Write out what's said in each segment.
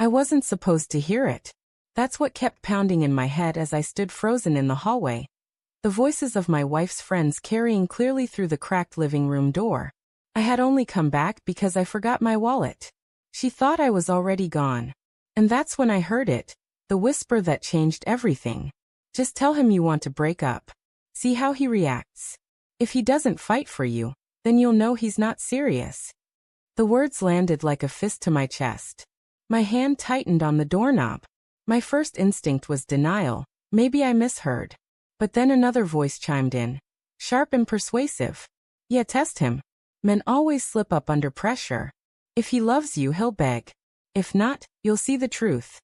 I wasn't supposed to hear it. That's what kept pounding in my head as I stood frozen in the hallway. The voices of my wife's friends carrying clearly through the cracked living room door. I had only come back because I forgot my wallet. She thought I was already gone. And that's when I heard it, the whisper that changed everything. Just tell him you want to break up. See how he reacts. If he doesn't fight for you, then you'll know he's not serious. The words landed like a fist to my chest. My hand tightened on the doorknob. My first instinct was denial. Maybe I misheard. But then another voice chimed in. Sharp and persuasive. Yeah, test him. Men always slip up under pressure. If he loves you, he'll beg. If not, you'll see the truth.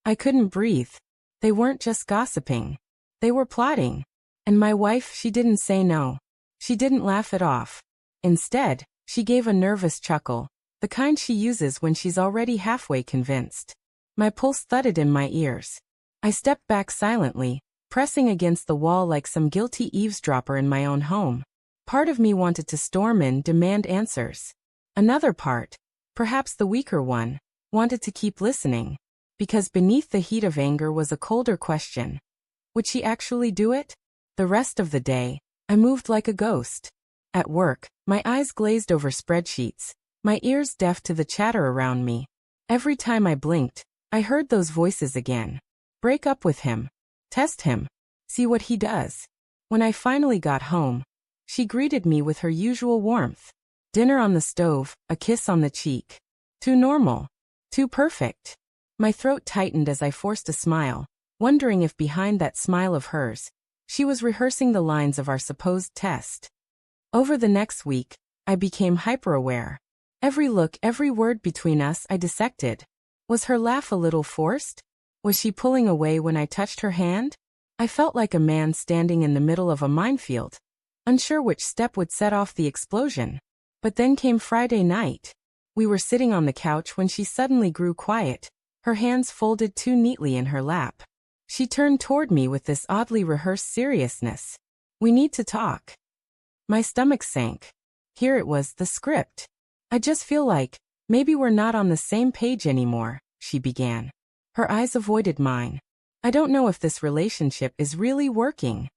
I couldn't breathe. They weren't just gossiping. They were plotting. And my wife, she didn't say no. She didn't laugh it off. Instead, she gave a nervous chuckle, the kind she uses when she's already halfway convinced. My pulse thudded in my ears. I stepped back silently, pressing against the wall like some guilty eavesdropper in my own home. Part of me wanted to storm in, demand answers. Another part, perhaps the weaker one, wanted to keep listening, because beneath the heat of anger was a colder question. Would she actually do it? The rest of the day, I moved like a ghost. At work, my eyes glazed over spreadsheets, my ears deaf to the chatter around me. Every time I blinked, I heard those voices again. Break up with him. Test him. See what he does. When I finally got home, she greeted me with her usual warmth. Dinner on the stove, a kiss on the cheek. Too normal. Too perfect. My throat tightened as I forced a smile, wondering if behind that smile of hers, she was rehearsing the lines of our supposed test. Over the next week, I became hyper-aware. Every look, every word between us I dissected. Was her laugh a little forced? Was she pulling away when I touched her hand? I felt like a man standing in the middle of a minefield, unsure which step would set off the explosion. But then came Friday night. We were sitting on the couch when she suddenly grew quiet, her hands folded too neatly in her lap. She turned toward me with this oddly rehearsed seriousness. We need to talk. My stomach sank. Here it was, the script. I just feel like, maybe we're not on the same page anymore, she began. Her eyes avoided mine. I don't know if this relationship is really working.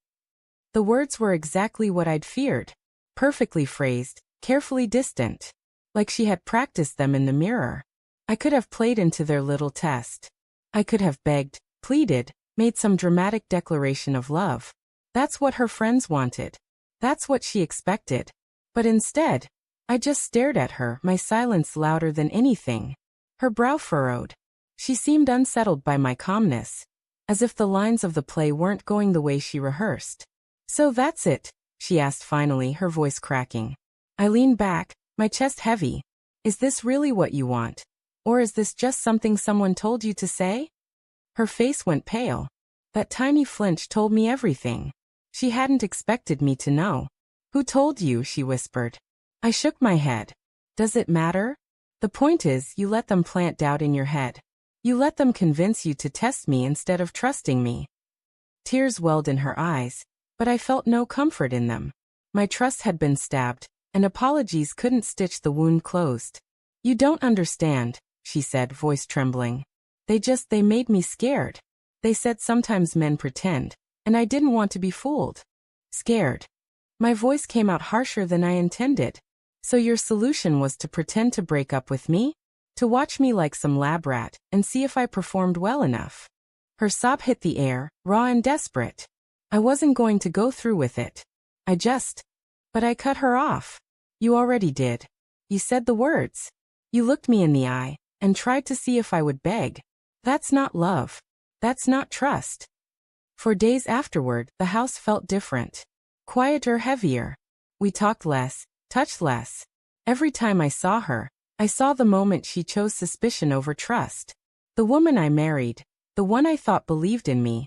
The words were exactly what I'd feared. Perfectly phrased, carefully distant. Like she had practiced them in the mirror. I could have played into their little test. I could have begged, pleaded, made some dramatic declaration of love. That's what her friends wanted. That's what she expected. But instead, I just stared at her, my silence louder than anything. Her brow furrowed. She seemed unsettled by my calmness, as if the lines of the play weren't going the way she rehearsed. So that's it, she asked finally, her voice cracking. I leaned back, my chest heavy. Is this really what you want? Or is this just something someone told you to say? Her face went pale. That tiny flinch told me everything. She hadn't expected me to know. Who told you? She whispered. I shook my head. Does it matter? The point is, you let them plant doubt in your head. You let them convince you to test me instead of trusting me. Tears welled in her eyes, but I felt no comfort in them. My trust had been stabbed, and apologies couldn't stitch the wound closed. You don't understand, she said, voice trembling. They made me scared. They said sometimes men pretend, and I didn't want to be fooled. Scared. My voice came out harsher than I intended. So your solution was to pretend to break up with me? To watch me like some lab rat, and see if I performed well enough. Her sob hit the air, raw and desperate. I wasn't going to go through with it. But I cut her off. You already did. You said the words. You looked me in the eye, and tried to see if I would beg. That's not love. That's not trust. For days afterward, the house felt different. Quieter, heavier. We talked less, touched less. Every time I saw her, I saw the moment she chose suspicion over trust. The woman I married, the one I thought believed in me,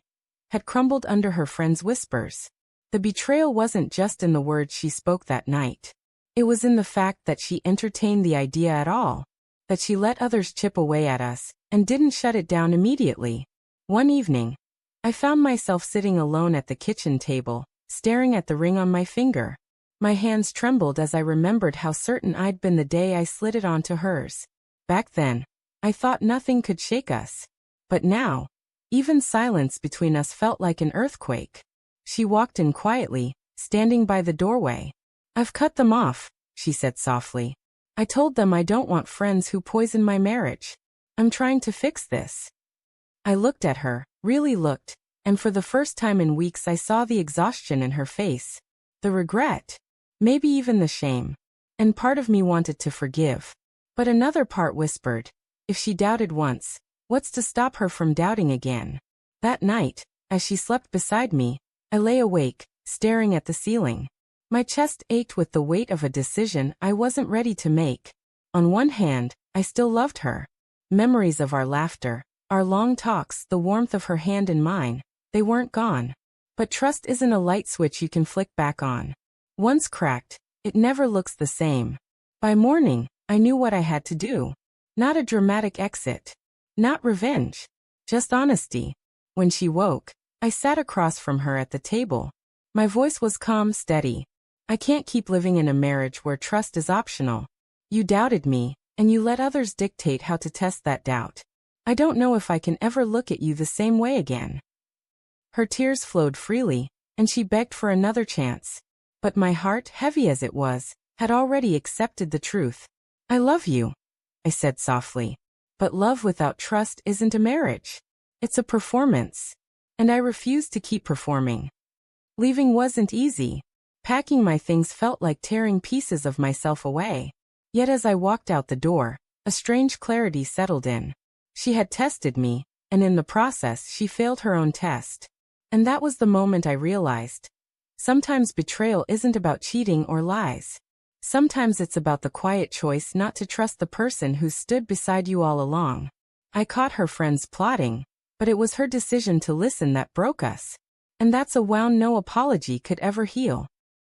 had crumbled under her friends' whispers. The betrayal wasn't just in the words she spoke that night. It was in the fact that she entertained the idea at all, that she let others chip away at us, and didn't shut it down immediately. One evening, I found myself sitting alone at the kitchen table, staring at the ring on my finger. My hands trembled as I remembered how certain I'd been the day I slid it onto hers. Back then, I thought nothing could shake us. But now, even silence between us felt like an earthquake. She walked in quietly, standing by the doorway. "I've cut them off," she said softly. "I told them I don't want friends who poison my marriage. I'm trying to fix this." I looked at her, really looked, and for the first time in weeks I saw the exhaustion in her face. The regret. Maybe even the shame. And part of me wanted to forgive. But another part whispered, if she doubted once, what's to stop her from doubting again? That night, as she slept beside me, I lay awake, staring at the ceiling. My chest ached with the weight of a decision I wasn't ready to make. On one hand, I still loved her. Memories of our laughter, our long talks, the warmth of her hand in mine, they weren't gone. But trust isn't a light switch you can flick back on. Once cracked, it never looks the same. By morning, I knew what I had to do. Not a dramatic exit. Not revenge. Just honesty. When she woke, I sat across from her at the table. My voice was calm, steady. "I can't keep living in a marriage where trust is optional. You doubted me, and you let others dictate how to test that doubt. I don't know if I can ever look at you the same way again." Her tears flowed freely, and she begged for another chance. But my heart, heavy as it was, had already accepted the truth. "I love you," I said softly. "But love without trust isn't a marriage. It's a performance. And I refused to keep performing." Leaving wasn't easy. Packing my things felt like tearing pieces of myself away. Yet as I walked out the door, a strange clarity settled in. She had tested me, and in the process she failed her own test. And that was the moment I realized. Sometimes betrayal isn't about cheating or lies. Sometimes it's about the quiet choice not to trust the person who stood beside you all along. I caught her friends plotting, but it was her decision to listen that broke us. And that's a wound no apology could ever heal.